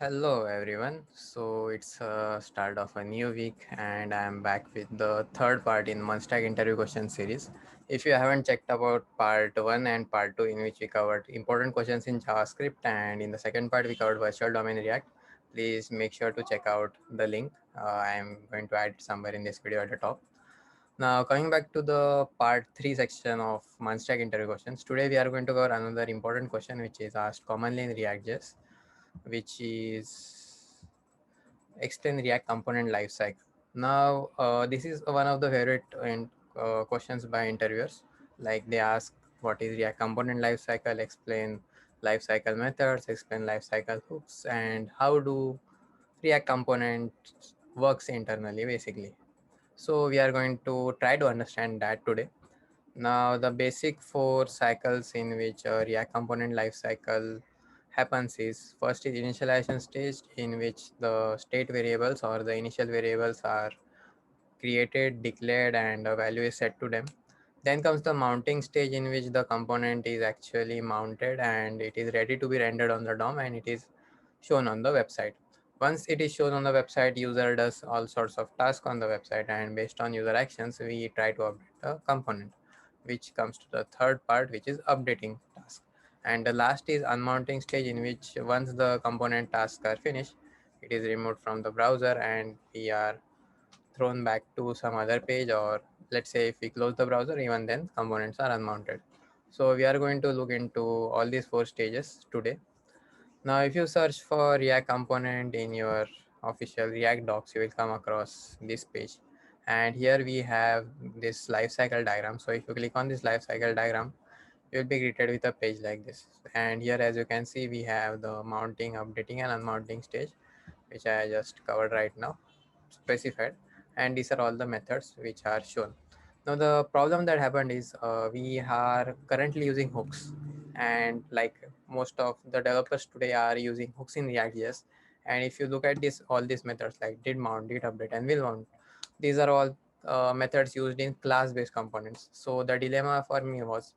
Hello everyone. So it's a start of a new week and I am back with the third part in Munstack interview question series. If you haven't checked about part 1 and part 2 in which we covered important questions in JavaScript and in the second part we covered virtual domain React, please make sure to check out the link. I am going to add somewhere in this video at the top. Now coming back to the part 3 section of Munstack interview questions. Today we are going to cover another important question which is asked commonly in React.js, which is explain React component lifecycle. Now, this is one of the favorite questions by interviewers. Like they ask, what is React component lifecycle? Explain lifecycle methods, explain lifecycle hooks, and how do React component works internally, basically. So we are going to try to understand that today. Now, the basic four cycles in which a React component lifecycle happens is first is initialization stage, in which the state variables or the initial variables are created, declared, and a value is set to them. Then comes the mounting stage, in which the component is actually mounted and it is ready to be rendered on the DOM and it is shown on the website. Once it is shown on the website, user does all sorts of tasks on the website, and based on user actions, we try to update the component, which comes to the third part, which is updating task. And the last is unmounting stage, in which once the component tasks are finished, it is removed from the browser and we are thrown back to some other page, or let's say if we close the browser, even then components are unmounted. So we are going to look into all these four stages today. Now if you search for React component in your official React docs, you will come across this page, and here we have this lifecycle diagram. So if you click on this lifecycle diagram, you will be greeted with a page like this, and here as you can see we have the mounting, updating, and unmounting stage, which I just covered right now, specified, and these are all the methods which are shown. Now the problem that happened is we are currently using hooks, and like most of the developers today are using hooks in React.js. And if you look at this, all these methods like did mount, did update, and will mount, these are all methods used in class-based components. So the dilemma for me was,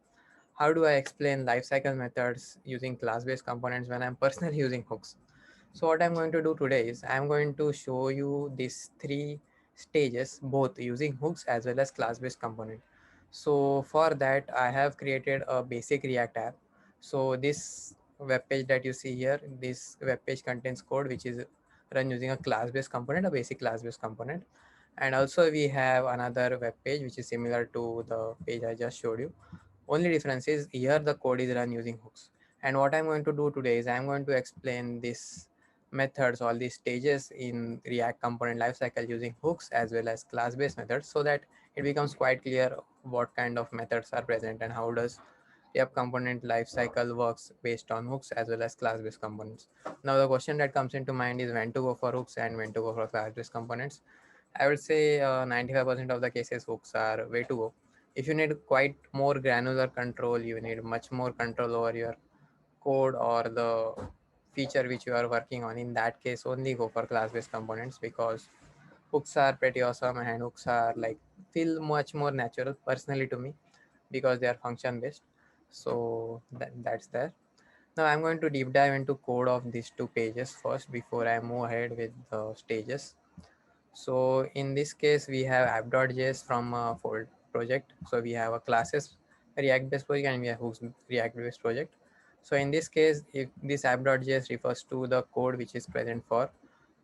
how do I explain lifecycle methods using class-based components when I'm personally using hooks? So what I'm going to do today is I'm going to show you these three stages, both using hooks as well as class-based component. So for that, I have created a basic React app. So this web page that you see here, this web page contains code which is run using a class-based component, a basic class-based component. And also we have another web page which is similar to the page I just showed you. Only difference is here the code is run using hooks. And what I'm going to do today is I'm going to explain this methods, all these stages in React component lifecycle using hooks as well as class-based methods, so that it becomes quite clear what kind of methods are present and how does React component lifecycle works based on hooks as well as class-based components. Now the question that comes into mind is when to go for hooks and when to go for class-based components. I would say 95% of the cases hooks are way to go. If you need quite more granular control, you need much more control over your code or the feature which you are working on. In that case, only go for class-based components, because hooks are pretty awesome and hooks are like feel much more natural personally to me, because they are function based. So that's there. Now I'm going to deep dive into code of these two pages first before I move ahead with the stages. So in this case, we have app.js from a fold project. So we have a classes React-based project and we have hooks React-based project. So in this case, if this app.js refers to the code which is present for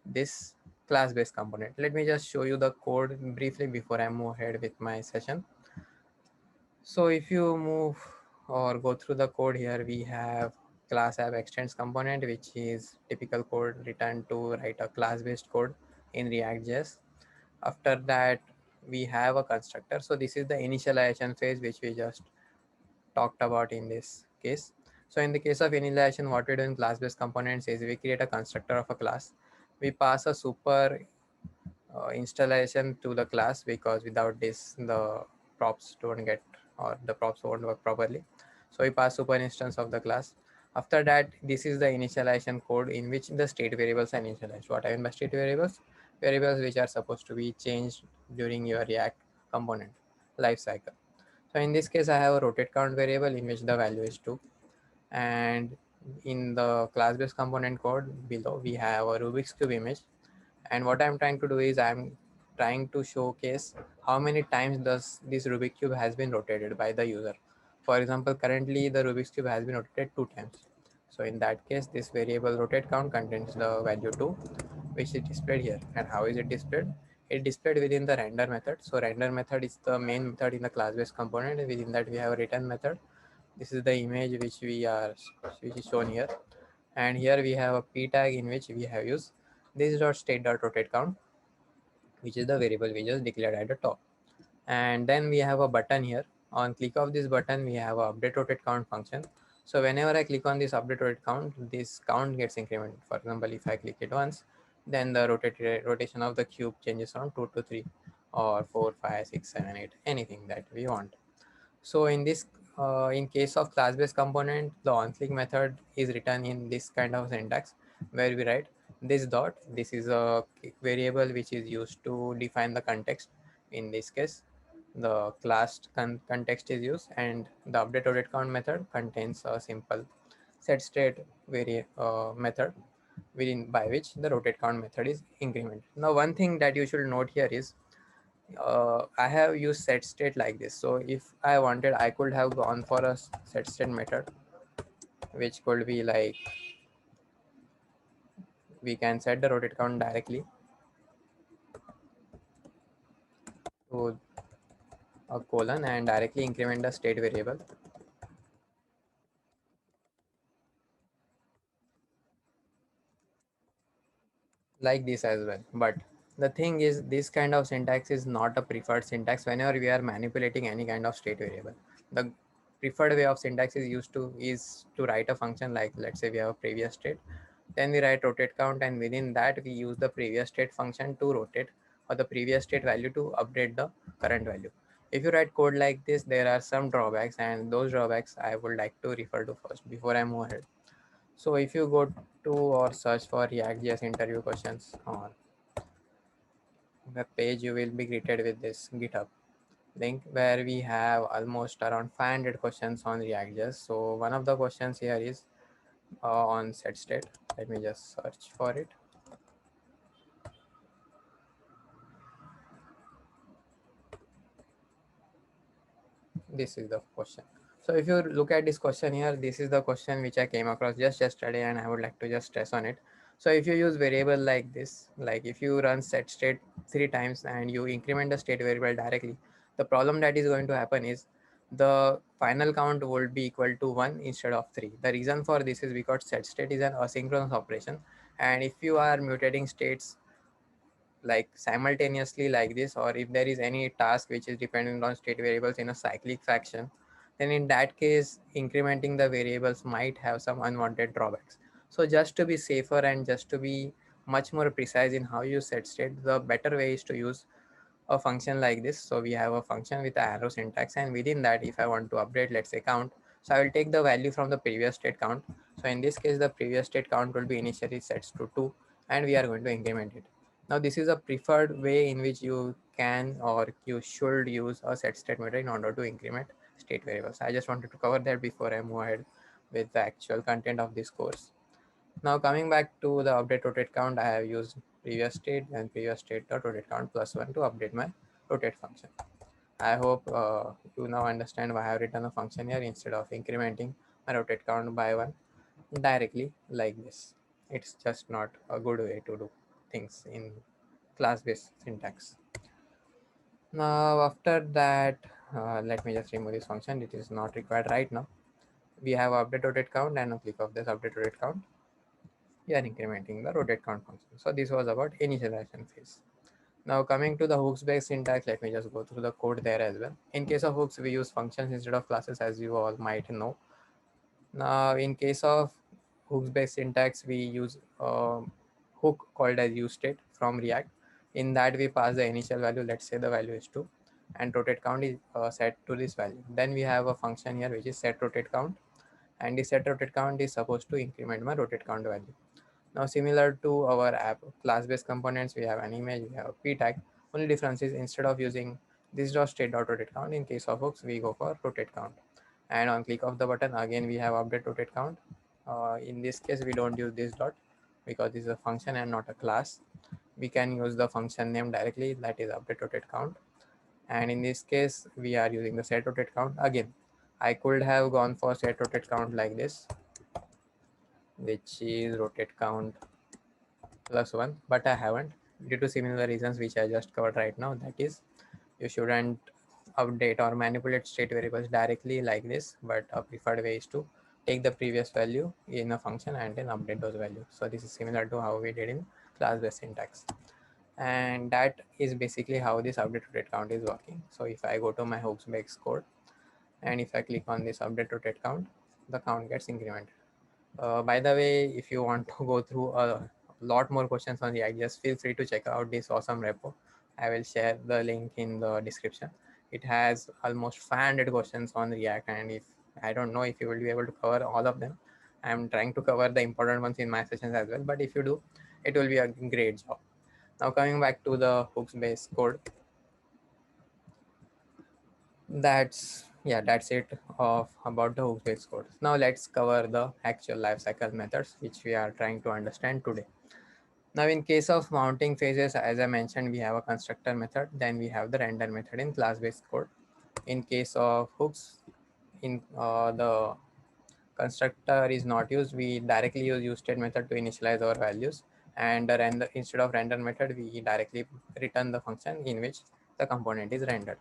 this class-based component. Let me just show you the code briefly before I move ahead with my session. So if you move or go through the code here, we have class app extends component, which is typical code written to write a class-based code in React.js. After that, we have a constructor. So this is the initialization phase which we just talked about in this case. So in the case of initialization, what we do in class-based components is we create a constructor of a class. We pass a super installation to the class, because without this the props don't get, or the props won't work properly. So we pass super instance of the class. After that, this is the initialization code in which the state variables are initialized. What I mean by state variables? Variables which are supposed to be changed during your React component lifecycle. So in this case, I have a rotate count variable in which the value is 2, and in the class based component code below, we have a Rubik's Cube image. And what I'm trying to do is I'm trying to showcase how many times does this Rubik's Cube has been rotated by the user. For example, currently the Rubik's Cube has been rotated 2 times. So in that case, this variable rotate count contains the value 2, which is displayed here. And how is it displayed? It displayed within the render method. So render method is the main method in the class based component. Within that we have a return method. This is the image which is shown here. And here we have a p tag in which we have used this dot state dot rotate count, which is the variable we just declared at the top. And then we have a button here. On click of this button, we have a update rotate count function. So whenever I click on this update rotate count, this count gets incremented. For example, if I click it once, then the rotation of the cube changes from 2 to 3 or 4, 5, 6, 7, 8, anything that we want. So in case of class-based component, the onClick method is written in this kind of syntax where we write this dot. This is a variable which is used to define the context. In this case, the context is used, and the update rotate count method contains a simple set state method within by which the rotate count method is incremented. Now, one thing that you should note here is I have used set state like this. So if I wanted, I could have gone for a set state method, which could be like we can set the rotate count directly to a colon and directly increment the state variable like this as well. But the thing is, this kind of syntax is not a preferred syntax whenever we are manipulating any kind of state variable. The preferred way of syntax is to write a function like, let's say we have a previous state. Then we write rotate count, and within that we use the previous state function to rotate, or the previous state value to update the current value. If you write code like this, there are some drawbacks, and those drawbacks I would like to refer to first before I move ahead. So if you go to or search for React.js interview questions on web page, you will be greeted with this GitHub link where we have almost around 500 questions on React.js. So one of the questions here is on set state. Let me just search for it. This is the question. So if you look at this question here, this is the question which I came across just yesterday, and I would like to just stress on it. So if you use variable like this, like if you run set state 3 times and you increment the state variable directly, the problem that is going to happen is the final count would be equal to 1 instead of 3. The reason for this is because set state is an asynchronous operation, and if you are mutating states like simultaneously like this, or if there is any task which is dependent on state variables in a cyclic fashion, then in that case incrementing the variables might have some unwanted drawbacks. So just to be safer and just to be much more precise in how you set state, the better way is to use a function like this. So we have a function with arrow syntax, and within that, if I want to update, let's say count, so I will take the value from the previous state count. So in this case, the previous state count will be initially set to 2, and we are going to increment it. Now this is a preferred way in which you can or you should use a set state method in order to increment state variables. I just wanted to cover that before I move ahead with the actual content of this course. Now coming back to the update rotate count, I have used previous state and previous state dot rotate count plus 1 to update my rotate function. I hope you now understand why I have written a function here instead of incrementing my rotate count by 1 directly like this. It's just not a good way to do things in class-based syntax. Now after that, let me just remove this function. It is not required right now. We have update rotate count, and a click of this update rotate count, we are incrementing the rotate count function. So this was about initialization phase. Now coming to the hooks based syntax, let me just go through the code there as well. In case of hooks, we use functions instead of classes, as you all might know. Now in case of hooks based syntax, we use a hook called as useState from React. In that we pass the initial value, let's say the value is 2, and rotate count is set to this value. Then we have a function here which is set rotate count, and the set rotate count is supposed to increment my rotate count value. Now similar to our app class-based components, we have an image, we have a p tag. Only difference is instead of using this dot state dot rotate count, in case of hooks we go for rotate count. And on click of the button, again we have update rotate count. In this case, we don't use this dot because this is a function and not a class. We can use the function name directly, that is update rotate count. And in this case, we are using the set rotate count. Again, I could have gone for set rotate count like this, which is rotate count plus 1, but I haven't due to similar reasons which I just covered right now. That is, you shouldn't update or manipulate state variables directly like this, but a preferred way is to take the previous value in a function and then update those values. So this is similar to how we did in class-based syntax. And that is basically how this update rotate count is working. So if I go to my Hooksbase code and if I click on this update rotate count, the count gets incremented. By the way, if you want to go through a lot more questions on React, just feel free to check out this awesome repo. I will share the link in the description. It has almost 500 questions on React, and if I don't know if you will be able to cover all of them. I'm trying to cover the important ones in my sessions as well, but if you do, it will be a great job. Now coming back to the Hooksbase code, that's it of about the Hooksbase code. Now let's cover the actual lifecycle methods which we are trying to understand today. Now in case of mounting phases, as I mentioned, we have a constructor method, then we have the render method in class-based code. In case of hooks, in the constructor is not used, we directly use useState method to initialize our values, and the render, instead of render method, we directly return the function in which the component is rendered.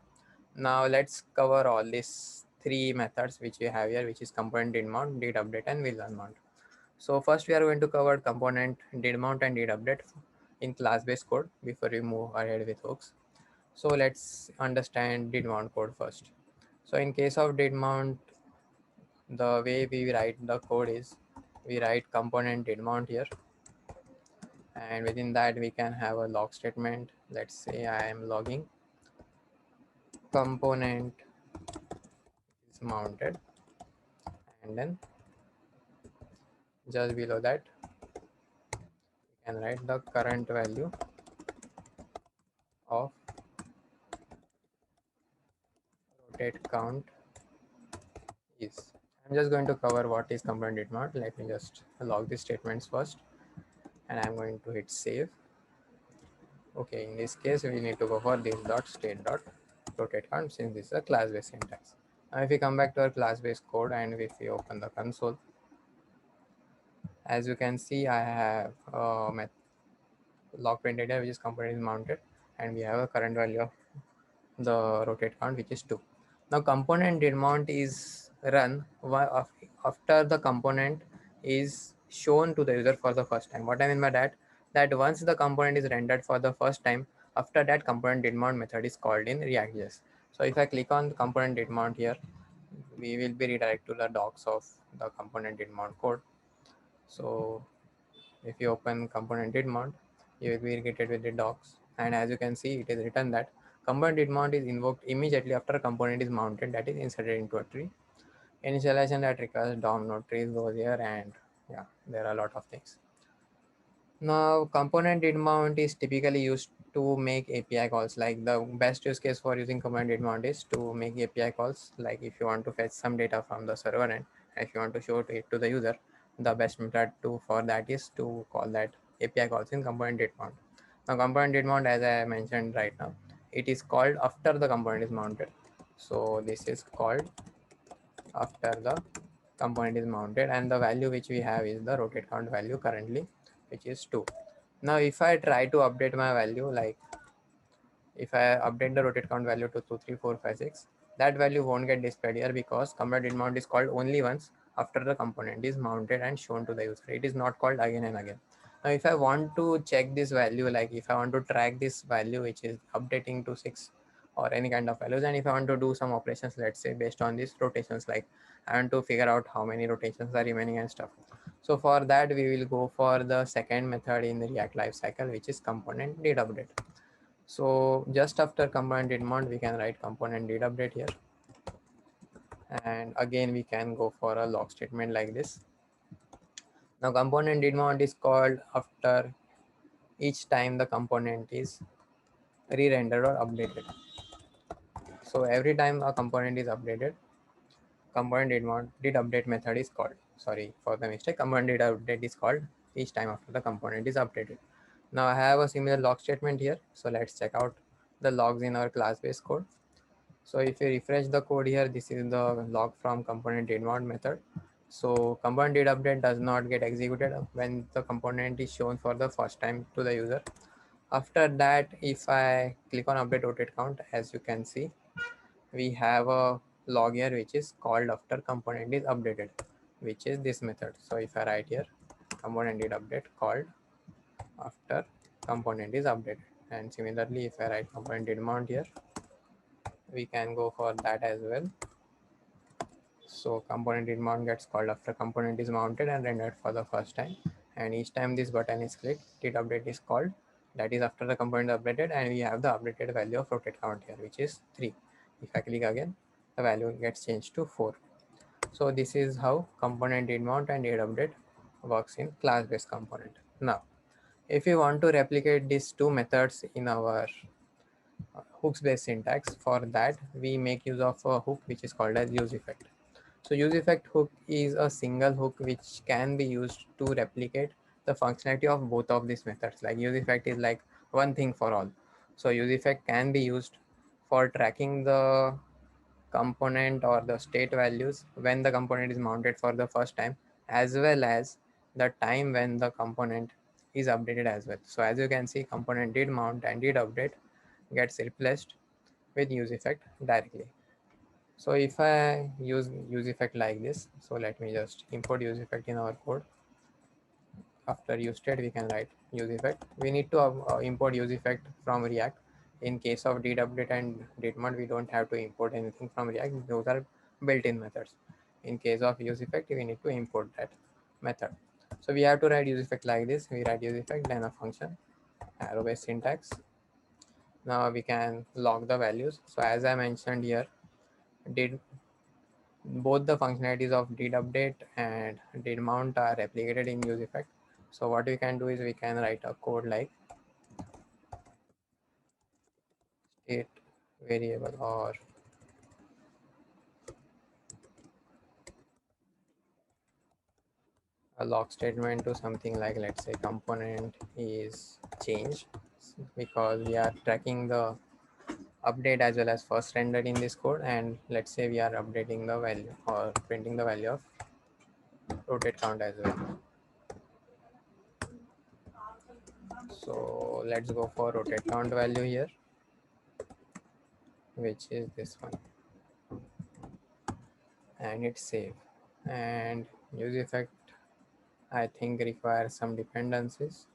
Now let's cover all these three methods which we have here, which is component did mount, did update, and will unmount. So first we are going to cover component did mount and did update in class-based code before we move ahead with hooks. So let's understand did mount code first. So in case of did mount, the way we write the code is we write component did mount here, and within that we can have a log statement. Let's say I am logging component is mounted, and then just below that we can write the current value of rotate count is. I'm just going to cover what is component did mount. Let me just log these statements first, and I'm going to hit save. Okay, in this case we need to go for this dot state dot rotate count, since this is a class-based syntax. Now if we come back to our class-based code and if we open the console, as you can see I have log printed here which is component is mounted, and we have a current value of the rotate count which is 2. Now component did mount is run after the component is shown to the user for the first time. What I mean by that, that once the component is rendered for the first time, after that component did mount method is called in React.js. So if I click on the component did mount here, we will be redirected to the docs of the component did mount code. So if you open component did mount, you will be irritated with the docs, and as you can see it is written that component did mount is invoked immediately after a component is mounted, that is inserted into a tree. Initialization that requires DOM node trees goes here, and yeah, there are a lot of things. Now component did mount is typically used to make API calls. Like the best use case for using component did mount is to make API calls. Like if you want to fetch some data from the server end, and if you want to show it to the user, the best method to for that is to call that API calls in component did mount. Now component did mount, as I mentioned right now, it is called after the component is mounted. So this is called after the component is mounted, and the value which we have is the rotate count value currently, which is 2. Now if I try to update my value, like if I update the rotate count value to 2 3 4 5 6, that value won't get displayed here because component did mount is called only once after the component is mounted and shown to the user. It is not called again and again. Now if I want to check this value, like if I want to track this value which is updating to 6 or any kind of values, and if I want to do some operations, let's say based on these rotations, like I want to figure out how many rotations are remaining and stuff. So for that we will go for the second method in the React lifecycle, which is component did update. So just after component did mount, we can write component did update here, and again we can go for a log statement like this. Now component did mount is called after each time the component is re-rendered or updated. So every time a component is updated, component did update method is called. sorry for the mistake, component did update is called each time after the component is updated. Now I have a similar log statement here. So let's check out the logs in our class-based code. So if you refresh the code here, this is the log from component did mount method. So component did update does not get executed when the component is shown for the first time to the user. After that, if I click on update rotate count, as you can see, we have a log here which is called after component is updated, which is this method. So if I write here component did update called after component is updated, and similarly if I write component did mount here, we can go for that as well. So component did mount gets called after component is mounted and rendered for the first time, and each time this button is clicked, did update is called, that is after the component is updated, and we have the updated value of rotate count here, which is 3. If I click again, the value gets changed to 4. So this is how component did mount and did update works in class-based component. Now, if we want to replicate these two methods in our hooks based syntax, for that we make use of a hook which is called as use effect. So use effect hook is a single hook which can be used to replicate the functionality of both of these methods. Like use effect is like one thing for all. So use effect can be used for tracking the component or the state values when the component is mounted for the first time, as well as the time when the component is updated as well. So as you can see, component did mount and did update gets replaced with use effect directly. So if I use effect like this, so let me just import use effect in our code. After use state, we can write use effect. We need to import use effect from React. In case of did update and did mount, we don't have to import anything from React. Those are built-in methods. In case of use effect, we need to import that method. So we have to write use effect like this. We write use effect, then a function, arrow based syntax. Now we can log the values. So as I mentioned here, did both the functionalities of did update and did mount are replicated in use effect. So what we can do is we can write a code like state variable or a log statement to something like, let's say component is changed, because we are tracking the update as well as first render in this code, and let's say we are updating the value or printing the value of rotate count as well. So let's go for rotate count value here, which is this one, and it's save. And use effect I think requires some dependencies,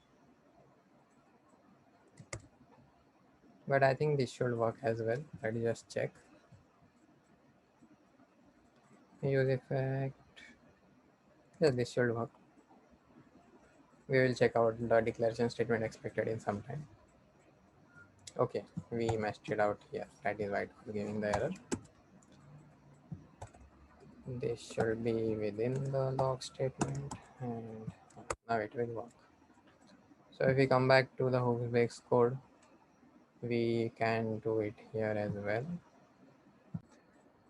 but I think this should work as well. Let's just check. Use effect, yes, this should work. We will check out the declaration statement expected in some time. Okay, we messed it out here, that is why it was giving the error. This should be within the log statement, and now it will work. So if we come back to the hooks based code, we can do it here as well.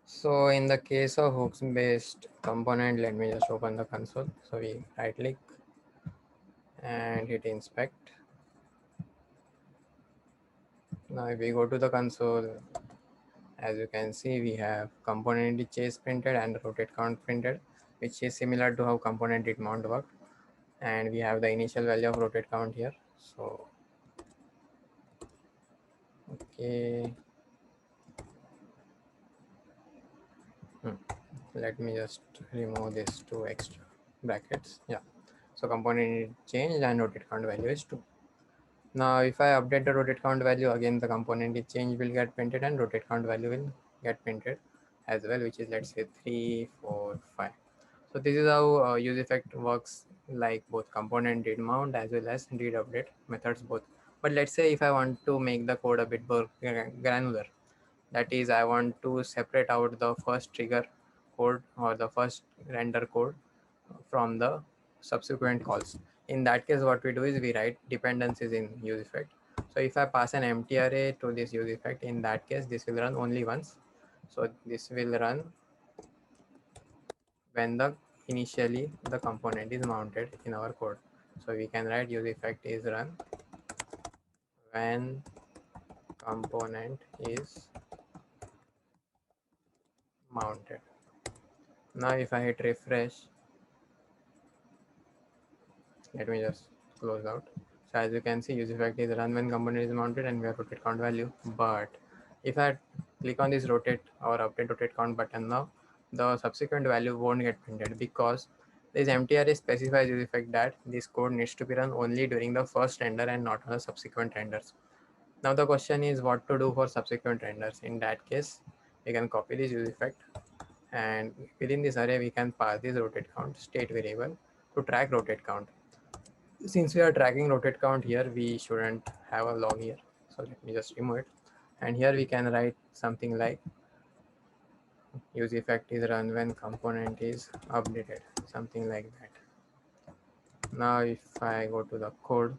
So in the case of hooks based component, let me just open the console. So we right click and hit inspect. Now if we go to the console, as you can see, we have component did chase printed and rotate count printed, which is similar to how component did mount work. And we have the initial value of rotate count here. So okay, let me just remove this two extra brackets. Yeah, so component changed and rotate count value is 2. Now if I update the rotate count value, again the component is change will get printed and rotate count value will get printed as well, which is, let's say, 3, 4, 5. So this is how use effect works, like both component did mount as well as did update methods both. But let's say if I want to make the code a bit more granular, that is, I want to separate out the first trigger code or the first render code from the subsequent calls. In that case, what we do is we write dependencies in use effect. So if I pass an empty array to this use effect, in that case this will run only once. So this will run when the initially the component is mounted in our code. So we can write use effect is run when component is mounted. Now if I hit refresh, let me just close out. So as you can see, use effect is run when component is mounted and we have rotate count value. But if I click on this rotate or update rotate count button now, the subsequent value won't get printed because this MTRA specifies use effect that this code needs to be run only during the first render and not on the subsequent renders. Now the question is what to do for subsequent renders. In that case, we can copy this use effect, and within this array we can pass this rotate count state variable to track rotate count. Since we are tracking rotate count here, we shouldn't have a log here. So let me just remove it. And here we can write something like use effect is run when component is updated, something like that. Now if I go to the code,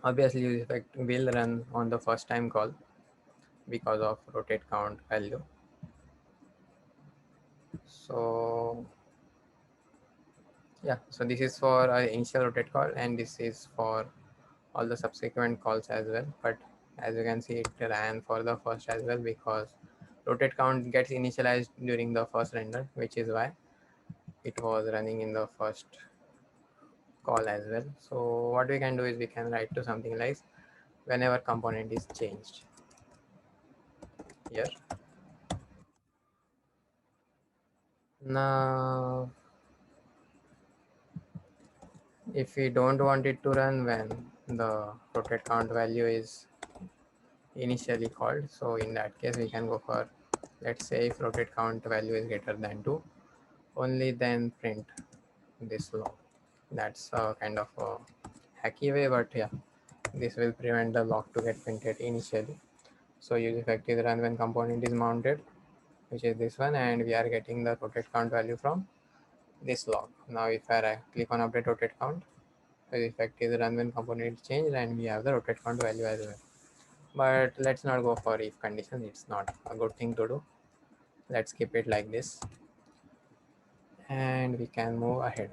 obviously use effect will run on the first time call because of rotate count value. So yeah, so this is for our initial rotate call and this is for all the subsequent calls as well. But as you can see, it ran for the first as well because rotate count gets initialized during the first render, which is why it was running in the first call as well. So what we can do is we can write to something like whenever component is changed here. Now if we don't want it to run when the rotate count value is initially called, so in that case we can go for, let's say if rotate count value is greater than 2, only then print this log. That's a kind of a hacky way, but yeah, this will prevent the log to get printed initially. So use effect is run when component is mounted, which is this one, and we are getting the rotate count value from this log. Now if I click on update rotate count, use effect is run when component is changed, and we have the rotate count value as well. But let's not go for if condition, it's not a good thing to do. Let's keep it like this and we can move ahead.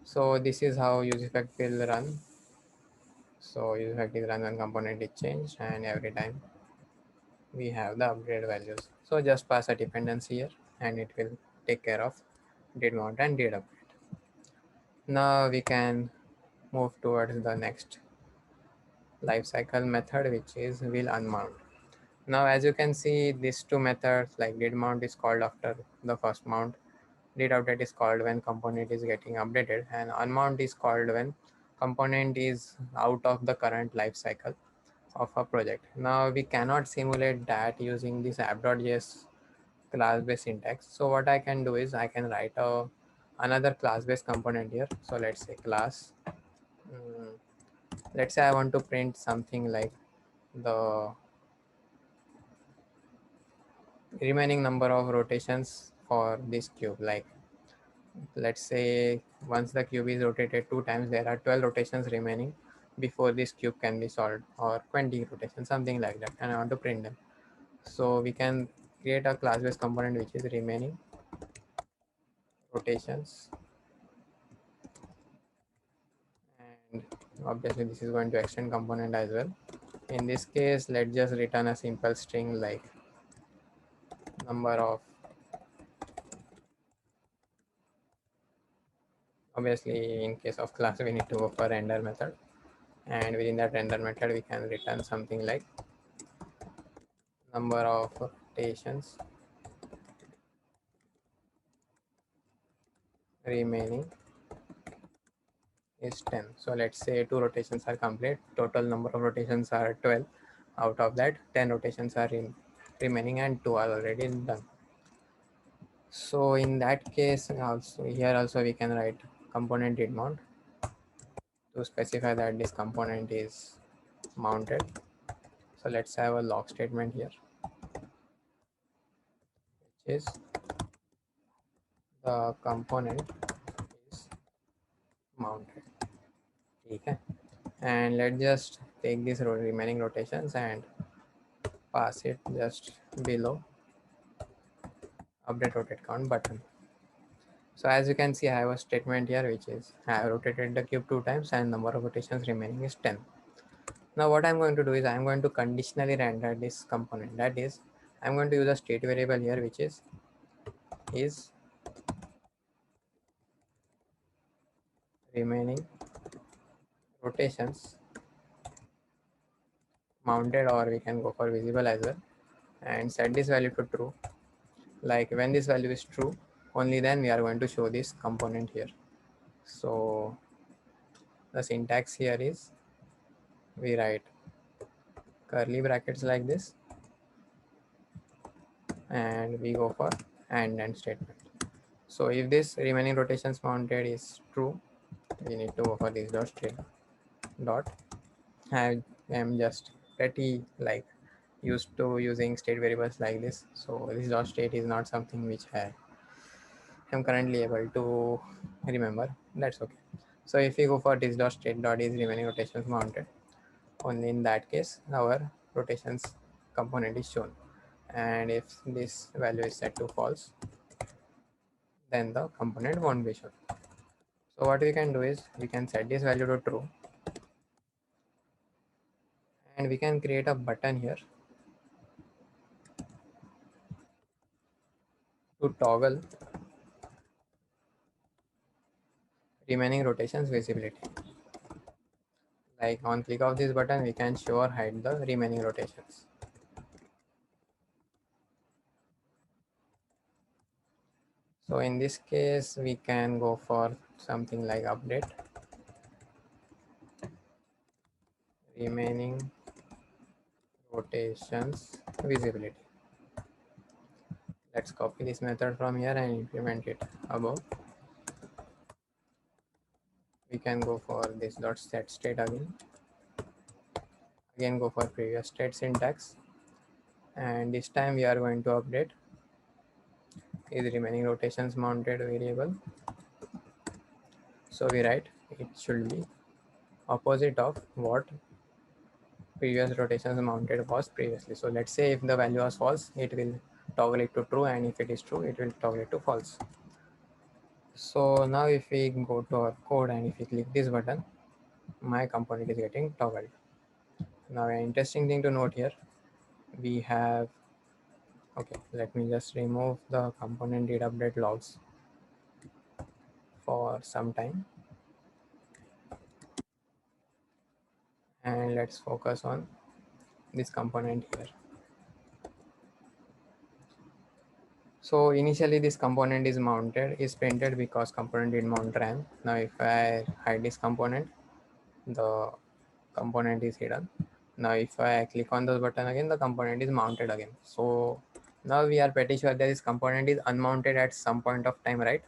So this is how use effect will run. So use effect is run when component is changed, and every time we have the upgrade values. So just pass a dependency here and it will take care of did mount and did upgrade. Now we can move towards the next lifecycle method, which is will unmount. Now as you can see, these two methods like did mount is called after the first mount, did update is called when component is getting updated, and unmount is called when component is out of the current life cycle of a project. Now we cannot simulate that using this app.js class-based syntax. So what I can do is I can write another class-based component here. So let's say class. mm, let's say I want to print something like the remaining number of rotations for this cube. Like let's say once the cube is rotated 2 times, there are 12 rotations remaining before this cube can be solved, or 20 rotations, something like that, and I want to print them. So we can create a class-based component which is remaining rotations, and obviously this is going to extend component as well. In this case, let's just return a simple string like number of, obviously in case of class we need to go for render method, and within that render method we can return something like number of rotations remaining is 10. So let's say 2 rotations are complete, total number of rotations are 12. Out of that, 10 rotations are remaining and 2 are already done. So in that case, also here also we can write component did mount to specify that this component is mounted. So let's have a log statement here, which is the component is mounted. Okay. And let's just take these remaining rotations and pass it just below update rotate count button. So as you can see, I have a statement here which is I have rotated the cube 2 times and number of rotations remaining is 10. Now what I'm going to do is I'm going to conditionally render this component. That is, I'm going to use a state variable here which is remaining rotations mounted, or we can go for visible as well, and set this value to true. Like when this value is true, only then we are going to show this component here. So the syntax here is we write curly brackets like this and we go for and statement. So if this remaining rotations mounted is true, we need to go for this dot string dot. I am just pretty like used to using state variables like this, so this dot state is not something which I am currently able to remember. That's okay. So if we go for this dot state dot is remaining rotations mounted, only in that case our rotations component is shown, and if this value is set to false, then the component won't be shown. So what we can do is we can set this value to true, and we can create a button here to toggle remaining rotations visibility. Like on click of this button, we can show or hide the remaining rotations. So in this case, we can go for something like update remaining rotations visibility. Let's copy this method from here and implement it above. We can go for this dot set state again go for previous state syntax, and this time we are going to update is remaining rotations mounted variable. So we write it should be opposite of what previous rotations mounted was previously. So let's say if the value was false, it will toggle it to true, and if it is true, it will toggle it to false. So now if we go to our code and if we click this button, my component is getting toggled. Now an interesting thing to note here, we have, okay, let me just remove the component did update logs for some time, and let's focus on this component here. So initially this component is mounted, is printed because component did mount RAM. Now if I hide this component, the component is hidden. Now if I click on this button again, the component is mounted again. So now we are pretty sure that this component is unmounted at some point of time, right?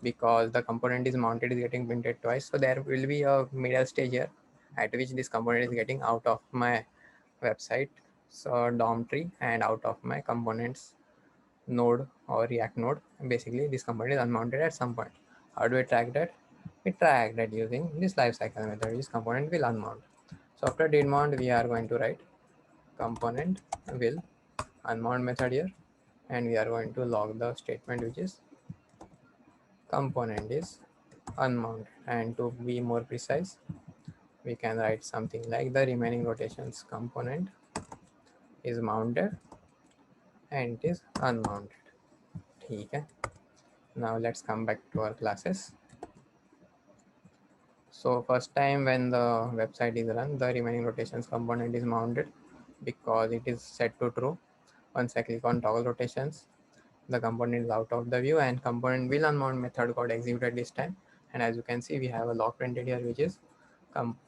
Because the component is mounted is getting printed twice. So there will be a middle stage here at which this component is getting out of my website, so DOM tree, and out of my components node or React node. Basically, this component is unmounted at some point. How do we track that? We track that using this lifecycle method. This component will unmount. So after did mount, we are going to write component will unmount method here, and we are going to log the statement which is component is unmounted. And to be more precise, we can write something like the remaining rotations component is mounted and it is unmounted. Okay. Now let's come back to our classes. So first time when the website is run, the remaining rotations component is mounted because it is set to true. Once I click on toggle rotations, the component is out of the view and component will unmount method got executed this time. And as you can see, we have a log printed here which is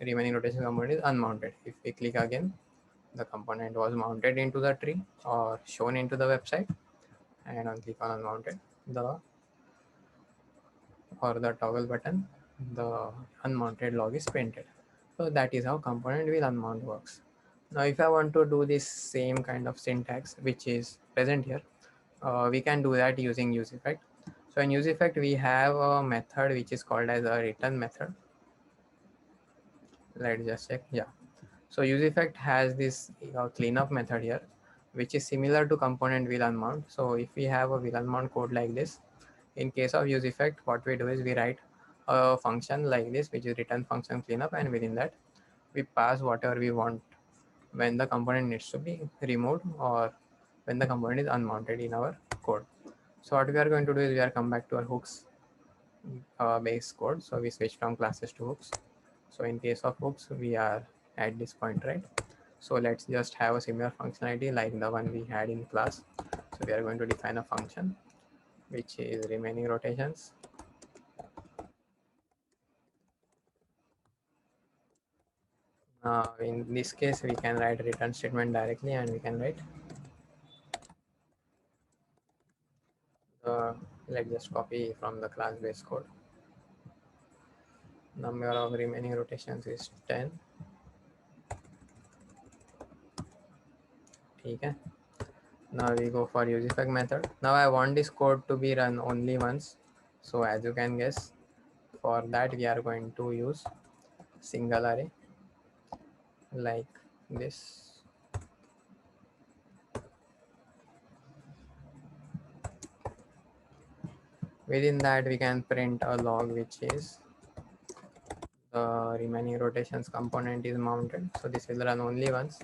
remaining rotation component is unmounted. If we click again, the component was mounted into the tree or shown into the website, and on click on unmounted, the or the toggle button, the unmounted log is printed. So that is how component will unmount works. Now if I want to do this same kind of syntax which is present here, we can do that using use effect. So in use effect, we have a method which is called as a return method. Let's just check. Yeah. So use effect has this cleanup method here, which is similar to component will unmount. So if we have a will unmount code like this, in case of use effect, what we do is we write a function like this, which is return function cleanup, and within that we pass whatever we want when the component needs to be removed or when the component is unmounted in our code. So what we are going to do is we are come back to our hooks base code. So we switch from classes to hooks. So in case of hooks, we are at this point, right? So let's just have a similar functionality like the one we had in class. So we are going to define a function which is remaining rotations. In this case, we can write a return statement directly, and we can write the, let's just copy from the class base code. Number of remaining rotations is 10. Okay. Now we go for use effect method. Now I want this code to be run only once. So as you can guess, for that we are going to use single array like this. Within that we can print a log which is the remaining rotations component is mounted. So this will run only once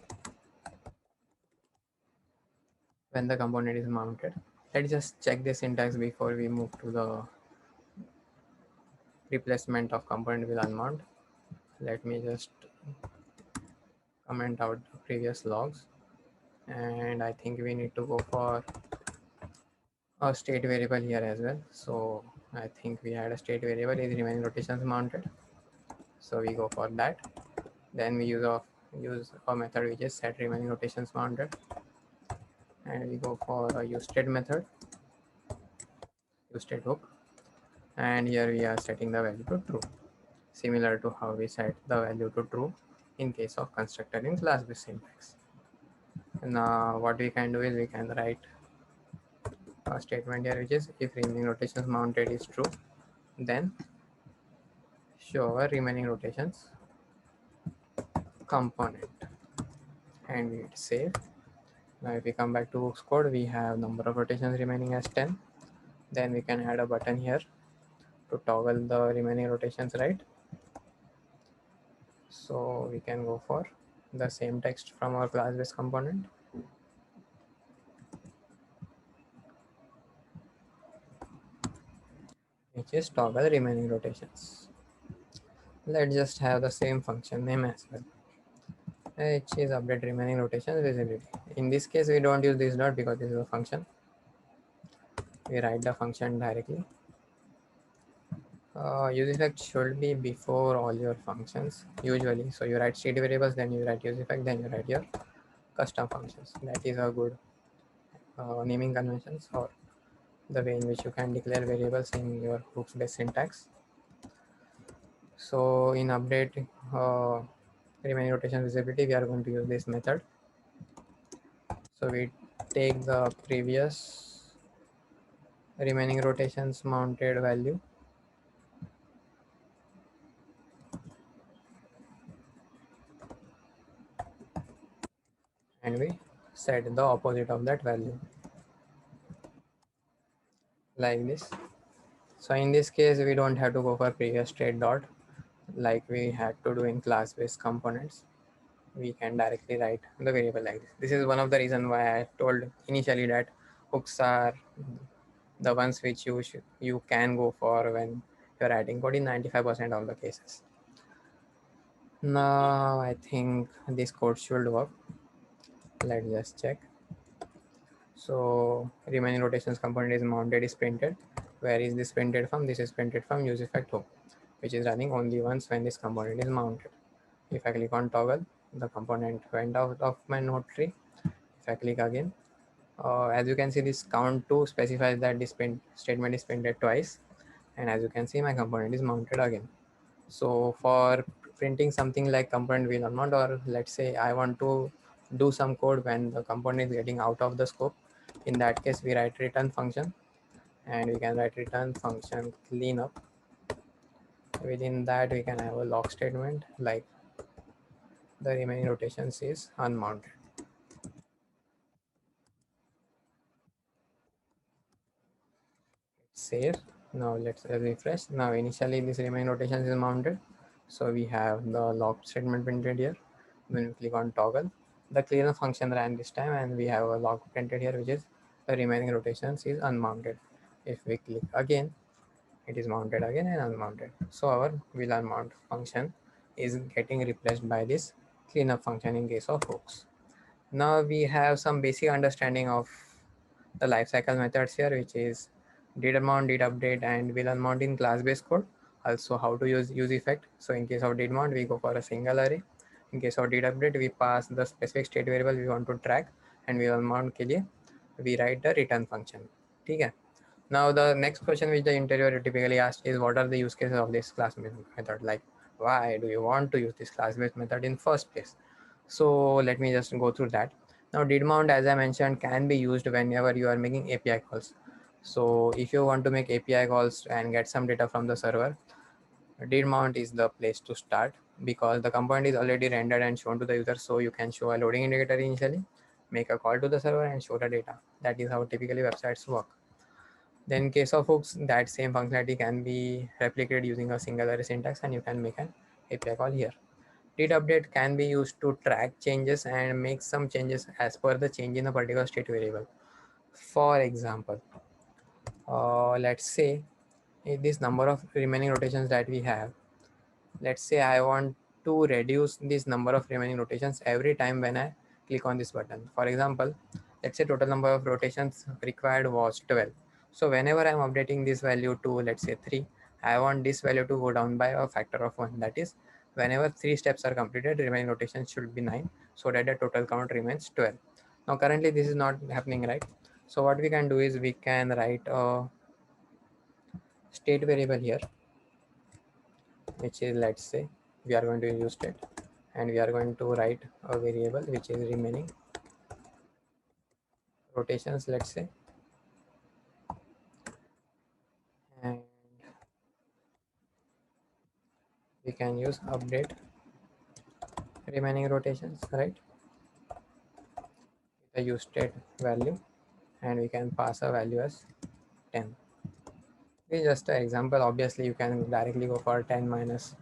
when the component is mounted. Let's just check the syntax before we move to the replacement of component with unmount. Let me just comment out the previous logs, and I think we need to go for a state variable here as well. So I think we had a state variable is remaining rotations mounted. So we go for that. Then we use a method which is set remaining rotations mounted, and we go for a use state method, use state hook, and here we are setting the value to true, similar to how we set the value to true in case of constructor in class based syntax. Now what we can do is we can write a statement here which is if remaining rotations mounted is true, then show our remaining rotations component, and we hit save. Now if we come back to hooks code, we have number of rotations remaining as 10. Then we can add a button here to toggle the remaining rotations, right? So we can go for the same text from our class based component, which is toggle remaining rotations. Let's just have the same function name as well, which is update remaining rotations visibility. In this case, we don't use this dot because this is a function. We write the function directly. Use effect should be before all your functions usually. So you write state variables, then you write use effect, then you write your custom functions. That is a good naming conventions or the way in which you can declare variables in your hooks based syntax. So in update remaining rotation visibility, we are going to use this method. So we take the previous remaining rotations mounted value, and we set the opposite of that value like this. So in this case, we don't have to go for previous state dot like we had to do in class based components. We can directly write the variable like this. This is one of the reasons why I told initially that hooks are the ones which you can go for when you're writing code in 95% of the cases. Now I think this code should work. Let's just check. So remaining rotations component is mounted is printed. Where is this printed from? This is printed from use effect hook, which is running only once when this component is mounted. If I click on toggle, the component went out of my node tree. If I click again, as you can see, this count to specifies that this print statement is printed twice, and as you can see, my component is mounted again. So for printing something like component will or not, or let's say I want to do some code when the component is getting out of the scope, in that case we write return function, and we can write return function cleanup. Within that we can have a log statement like the remaining rotations is unmounted. save. Now let's refresh. Now initially this remaining rotation is mounted. So we have the log statement printed here. When we click on toggle, the clearance function ran this time and we have a log printed here, which is the remaining rotations is unmounted. If we click again, it is mounted again and unmounted. So our will unmount function is getting replaced by this cleanup function in case of hooks. Now we have some basic understanding of the lifecycle methods here, which is did unmount, did update, and will unmount in class-based code. Also, how to use effect. So in case of did mount, we go for a single array. In case of did update, we pass the specific state variable we want to track, and will unmount के लिए we write the return function. ठीक है. Now the next question which the interviewer typically asks is what are the use cases of this class-based method? Like why do you want to use this class-based method in first place? So let me just go through that. Now did mount, as I mentioned, can be used whenever you are making API calls. So if you want to make API calls and get some data from the server, did mount is the place to start because the component is already rendered and shown to the user. So you can show a loading indicator initially, make a call to the server and show the data. That is how typically websites work. Then in case of hooks, that same functionality can be replicated using a single array syntax and you can make an API call here. Did update can be used to track changes and make some changes as per the change in a particular state variable. For example, let's say this number of remaining rotations that we have, let's say I want to reduce this number of remaining rotations every time when I click on this button. For example, let's say total number of rotations required was 12. So whenever I'm updating this value to, let's say, 3, I want this value to go down by a factor of 1. That is, whenever 3 steps are completed, remaining rotations should be 9 so that the total count remains 12. Now currently this is not happening, right? So what we can do is we can write a state variable here, which is, let's say, we are going to use state and we are going to write a variable which is remaining rotations, let's say, and we can use update remaining rotations, right, the use state value, and we can pass a value as 10. This is just an example. Obviously you can directly go for 10 minus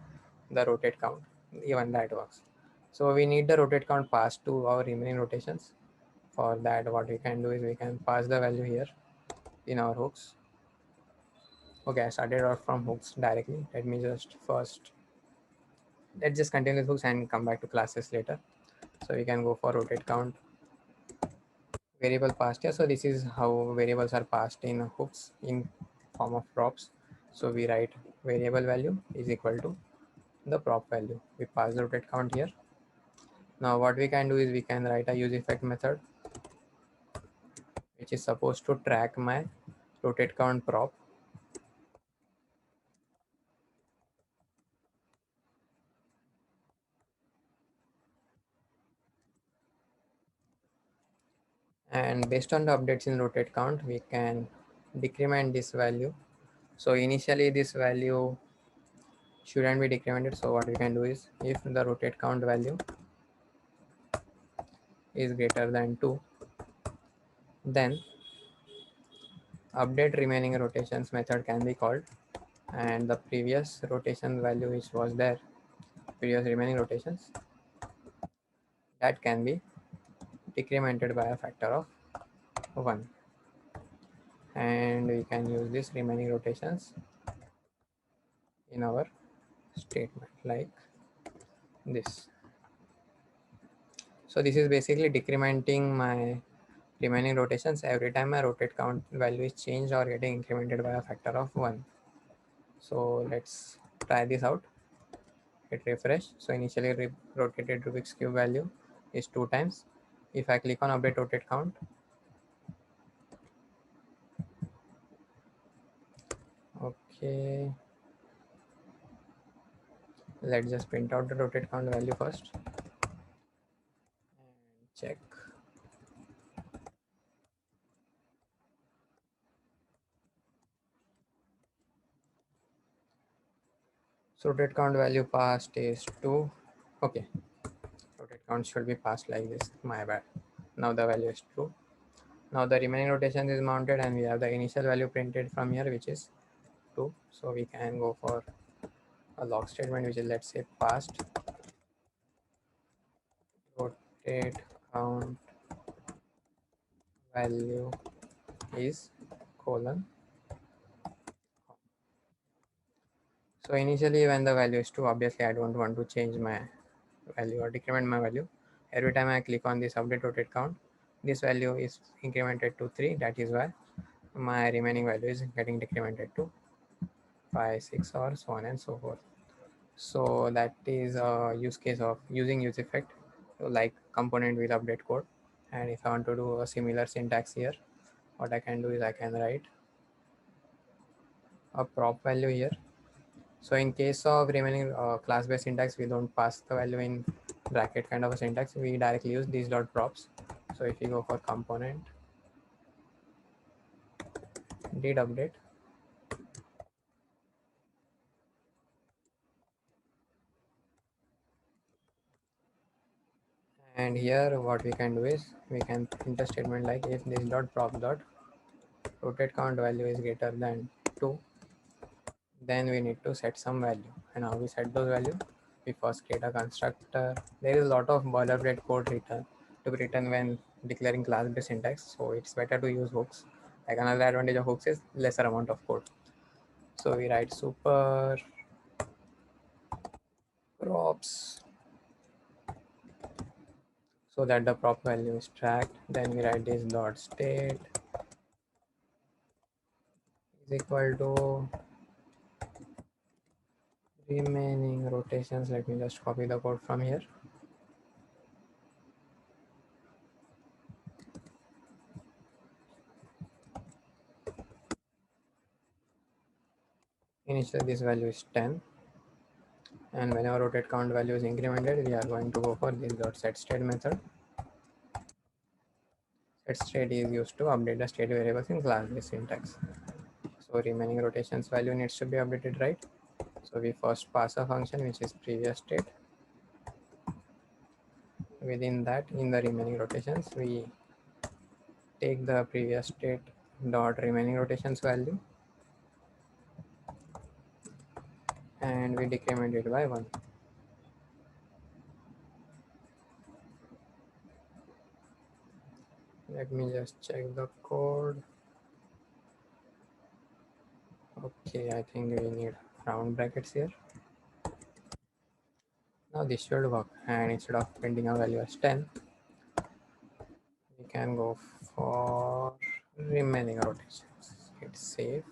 the rotate count, even that works. So we need the rotate count passed to our remaining rotations. For that, what we can do is we can pass the value here in our hooks. Okay, I started off from hooks directly. Let me just first, let's just continue with hooks and come back to classes later. So we can go for rotate count variable passed here. So this is how variables are passed in hooks in form of props. So we write variable value is equal to the prop value. We pass the rotate count here. Now what we can do is we can write a use effect method which is supposed to track my rotate count prop. And based on the updates in rotate count, we can decrement this value. So initially this value shouldn't be decremented. So what we can do is if the rotate count value is greater than 2, then update remaining rotations method can be called, and the previous rotation value which was there, previous remaining rotations, that can be decremented by a factor of 1, and we can use this remaining rotations in our statement like this. So this is basically decrementing my remaining rotations every time my rotate count value is changed or getting incremented by a factor of 1. So let's try this out. Hit refresh. So initially rotated Rubik's cube value is 2 times. If I click on update rotate count, okay, let's just print out the rotate count value first and check. So rotate count value passed is 2. Okay, rotate count should be passed like this. My bad. Now the value is true. Now the remaining rotation is mounted and we have the initial value printed from here, which is 2. So we can go for a log statement, which is, let's say, past rotate count value is colon. So initially when the value is 2, obviously I don't want to change my value or decrement my value. Every time I click on this update rotate count, this value is incremented to 3. That is why my remaining value is getting decremented to 5, 6, or so on and so forth. So that is a use case of using use effect, like component will update code. And if I want to do a similar syntax here, what I can do is I can write a prop value here. So in case of remaining class-based syntax, we don't pass the value in bracket kind of a syntax. We directly use these dot props. So if you go for component did update, and here what we can do is we can print a statement like if this dot prop dot rotate count value is greater than 2, then we need to set some value. And how we set those value? We first create a constructor. There is a lot of boilerplate code written to be written when declaring class-based syntax, so it's better to use hooks. Like another advantage of hooks is lesser amount of code. So we write super props so that the prop value is tracked. Then we write this dot state is equal to remaining rotations. Let me just copy the code from here. Initially this value is 10, and whenever rotate count value is incremented, we are going to go for this dot set state method. Set state is used to update the state variables in class-based syntax. So remaining rotations value needs to be updated, right? So we first pass a function which is previous state. Within that, in the remaining rotations, we take the previous state dot remaining rotations value and we decrement it by 1. Let me just check the code. Okay, I think we need round brackets here. Now this should work, and instead of printing a value as 10, we can go for remaining rotations. Hit save.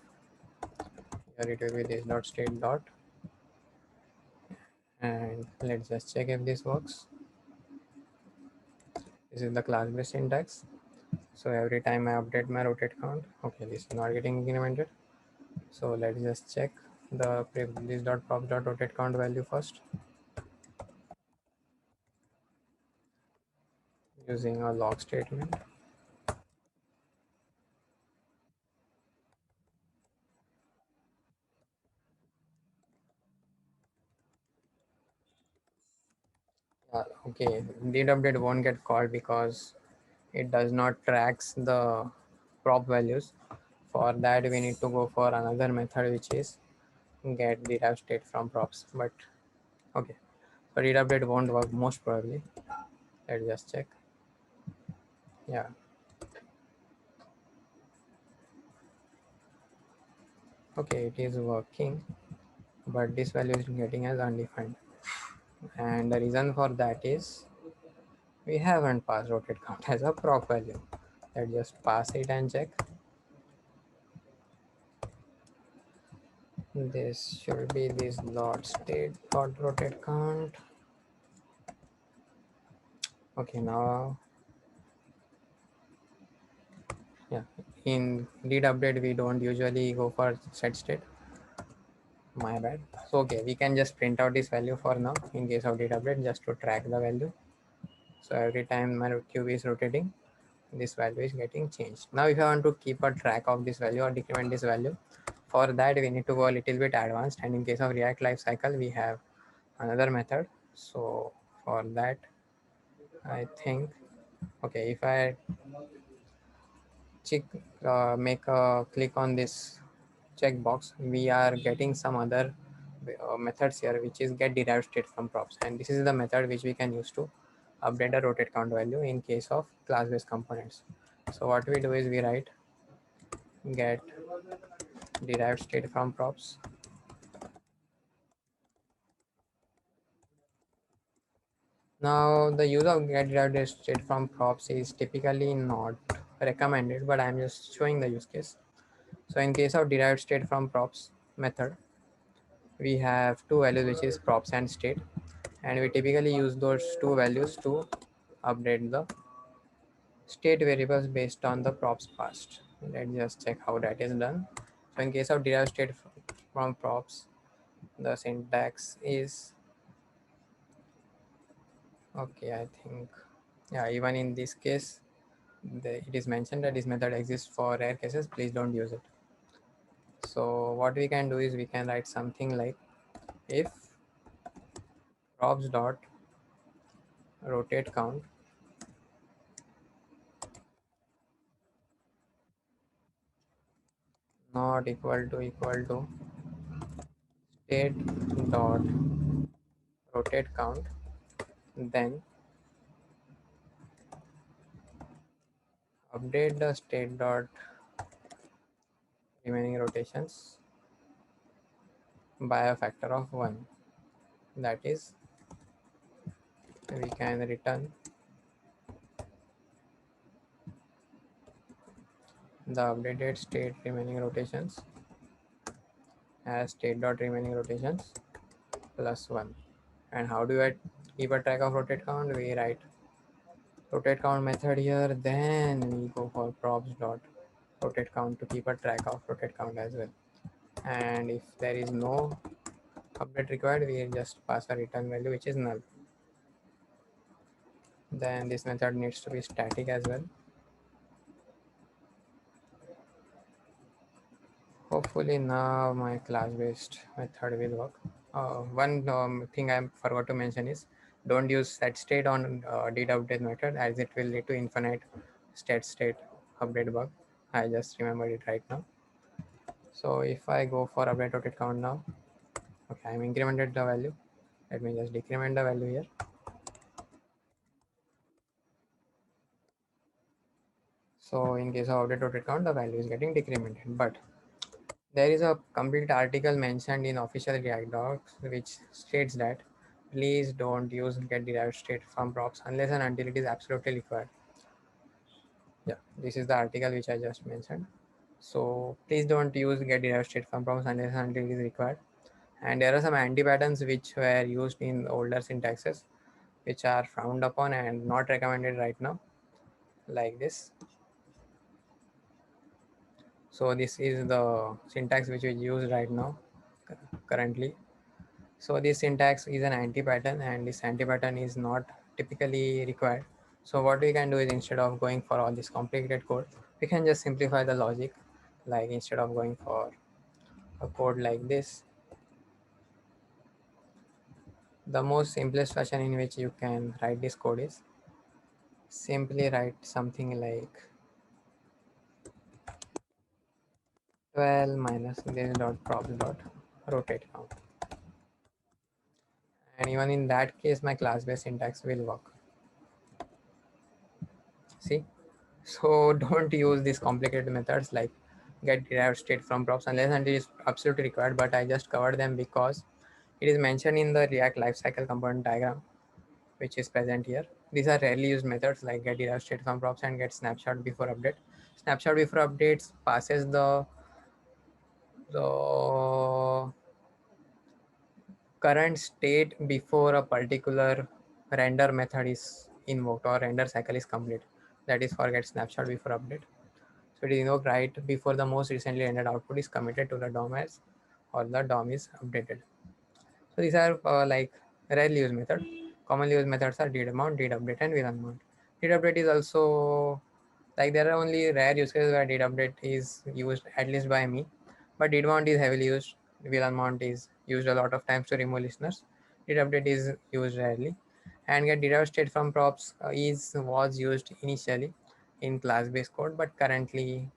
Here it will be this dot state dot, and let's just check if this works. This is the class-based syntax. So every time I update my rotate count, okay, this is not getting incremented. So let's just check the this dot prop dot rotate count value first using a log statement. Okay, did update won't get called because it does not tracks the prop values. For that we need to go for another method which is get derived state from props. But okay, so did update won't work most probably. Let's just check. Yeah, okay, it is working, but this value is getting as undefined, and the reason for that is we haven't passed rotate count as a prop value. Let's just pass it and check. This should be this dot state dot rotate count. Okay, now yeah, in did update we don't usually go for set state. My bad. So okay, we can just print out this value for now in case of did update just to track the value. So every time my cube is rotating, this value is getting changed. Now if I want to keep a track of this value or decrement this value, for that we need to go a little bit advanced, and in case of React lifecycle we have another method. So for that I think, okay, if I check, make a click on this checkbox, we are getting some other methods here, which is get derived state from props, and this is the method which we can use to update the rotate count value in case of class-based components. So what we do is we write get derived state from props. Now the use of get derived state from props is typically not recommended, but I'm just showing the use case. So in case of derived state from props method, we have two values, which is props and state, and we typically use those two values to update the state variables based on the props passed. Let's just check how that is done. So in case of derived state from props, the syntax is okay. I think, yeah, even in this case, it is mentioned that this method exists for rare cases. Please don't use it. So what we can do is we can write something like if props dot rotate count not equal to state dot rotate count, then update the state dot remaining rotations by a factor of 1. That is, we can return the updated state remaining rotations as state dot remaining rotations plus 1. And how do I keep a track of rotate count? We write rotate count method here, then we go for props dot rotate count to keep a track of rotate count as well. And if there is no update required, we just pass a return value which is null. Then this method needs to be static as well. Hopefully now my class-based method will work. One thing I forgot to mention is don't use set state on did update method, as it will lead to infinite state update bug. I just remembered it right now. So if I go for update rotate count now, okay, I'm incremented the value. Let me just decrement the value here. So in case of update rotate count, the value is getting decremented. But there is a complete article mentioned in official React docs which states that please don't use get derived state from props unless and until it is absolutely required. Yeah, this is the article which I just mentioned. So please don't use get derived state from props unless and until it is required. And there are some anti-patterns which were used in older syntaxes which are frowned upon and not recommended right now, like this. So this is the syntax which is used right now currently. So this syntax is an anti-pattern, and this anti-pattern is not typically required. So what we can do is, instead of going for all this complicated code, we can just simplify the logic. Like instead of going for a code like this, the most simplest fashion in which you can write this code is simply write something like 12 minus this dot props dot rotate count. And even in that case, my class-based syntax will work. See? So don't use these complicated methods like get derived state from props unless until it is absolutely required. But I just covered them because it is mentioned in the React lifecycle component diagram, which is present here. These are rarely used methods like get derived state from props and get snapshot before update. Snapshot before updates passes the current state before a particular render method is invoked or render cycle is complete. That is for get snapshot before update. So it is invoked right before the most recently rendered output is committed to the DOM as or the DOM is updated. So these are like rarely used method. Commonly used methods are did amount, did update, and will unmount. Did update is also like there are only rare use cases where did update is used, at least by me, but did mount is heavily used. Will unmount is used a lot of times to remove listeners. Did update is used rarely, and get derived state from props is was used initially, in class-based code, but currently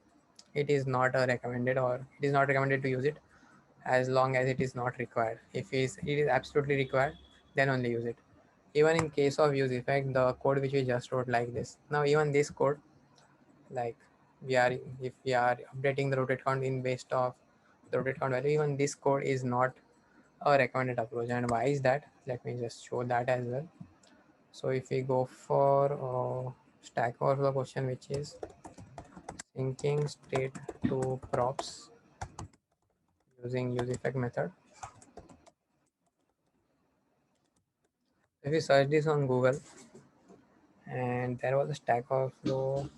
it is not a recommended, or it is not recommended to use it as long as it is not required. If it is absolutely required, then only use it. Even in case of use effect, the code which we just wrote like this. Now even this code, like if we are updating the rotate count in based of the rotate count value, even this code is not a recommended approach. And why is that? Let me just show that as well. So if we go for Stack Overflow question, which is syncing state to props using use effect method. If we search this on Google, and there was a Stack Overflow,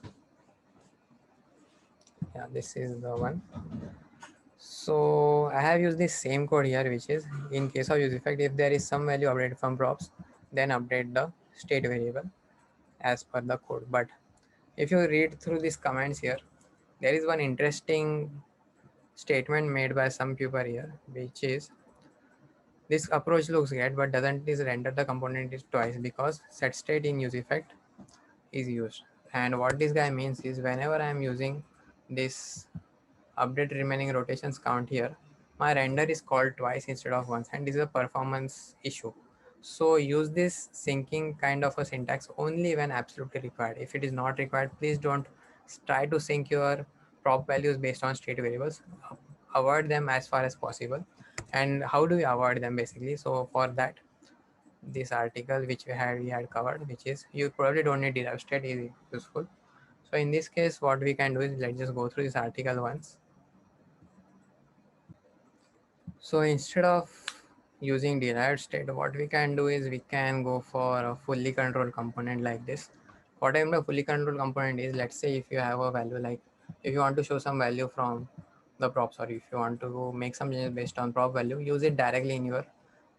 yeah, this is the one. So I have used this same code here, which is in case of use effect, if there is some value updated from props, then update the state variable as per the code. But if you read through these commands here, there is one interesting statement made by some people here, which is this approach looks great, but doesn't this render the component is twice because set state in use effect is used. And what this guy means is whenever I am using this update remaining rotations count here, my render is called twice instead of once, and this is a performance issue. So use this syncing kind of a syntax only when absolutely required. If it is not required, please don't try to sync your prop values based on state variables. Avoid them as far as possible. And how do we avoid them basically? So for that, this article which we had covered, which is you probably don't need derived state, is useful. So in this case, what we can do is let's just go through this article once. So instead of using derived state, what we can do is we can go for a fully controlled component like this. What I mean by fully controlled component is, let's say if you have a value, like if you want to show some value from the props, or if you want to make some changes based on prop value, use it directly in your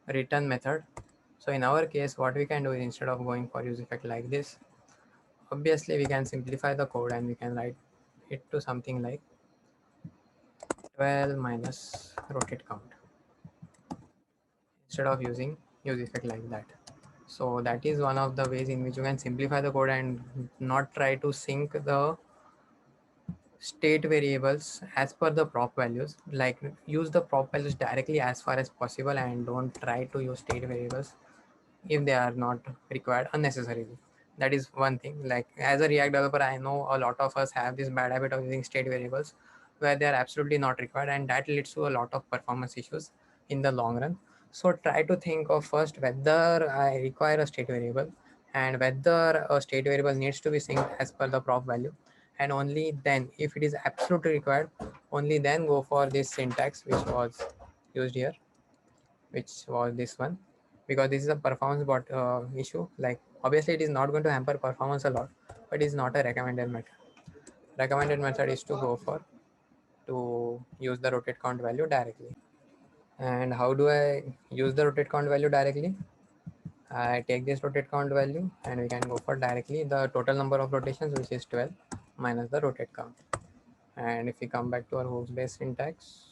return method. So in our case, what we can do is instead of going for use effect like this, obviously we can simplify the code and we can write it to something like 12 minus rotate count instead of using use effect like that. So that is one of the ways in which you can simplify the code and not try to sync the state variables as per the prop values. Like use the prop values directly as far as possible and don't try to use state variables if they are not required unnecessarily. That is one thing. Like as a React developer, I know a lot of us have this bad habit of using state variables where they are absolutely not required, and that leads to a lot of performance issues in the long run. So try to think of first whether I require a state variable and whether a state variable needs to be synced as per the prop value, and only then, if it is absolutely required, only then go for this syntax which was used here, which was this one, because this is a performance bot issue. Like obviously it is not going to hamper performance a lot, but it's not a recommended method. Recommended method is to go for to use the rotate count value directly. And how do I use the rotate count value directly? I take this rotate count value and we can go for directly the total number of rotations, which is 12 minus the rotate count. And if we come back to our hooks based syntax,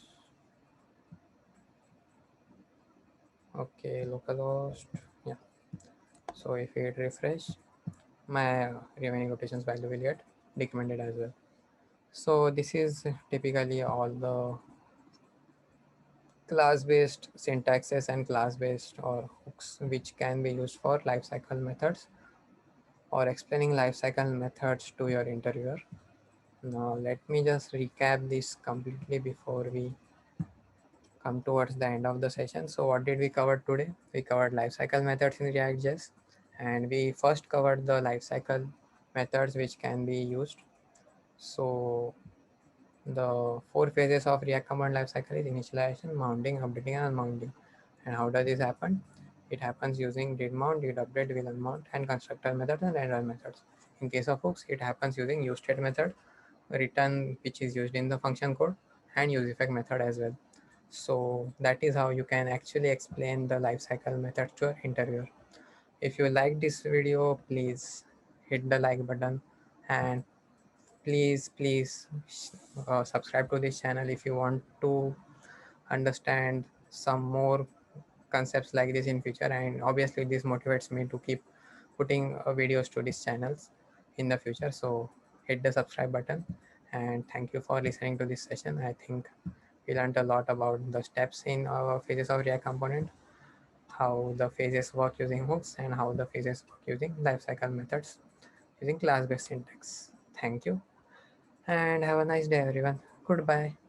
okay, localhost, yeah. So if we hit refresh, my remaining rotations value will get decremented as well. So this is typically all the class-based syntaxes and class-based or hooks which can be used for lifecycle methods or explaining lifecycle methods to your interviewer. Now let me just recap this completely before we come towards the end of the session. So what did we cover today? We covered lifecycle methods in React.js, and we first covered the lifecycle methods which can be used. So the four phases of React command lifecycle is initialization, mounting, updating, and unmounting. And how does this happen? It happens using did mount, did update, will unmount, and constructor methods and render methods. In case of hooks, it happens using useState method, return which is used in the function code, and useEffect method as well. So that is how you can actually explain the lifecycle method to your interviewer. If you like this video, please hit the like button, and please subscribe to this channel if you want to understand some more concepts like this in future. And obviously this motivates me to keep putting videos to these channels in the future. So hit the subscribe button. And thank you for listening to this session. I think we learned a lot about the steps in our phases of React component, how the phases work using hooks, and how the phases work using lifecycle methods using class-based syntax. Thank you, and have a nice day, everyone. Goodbye.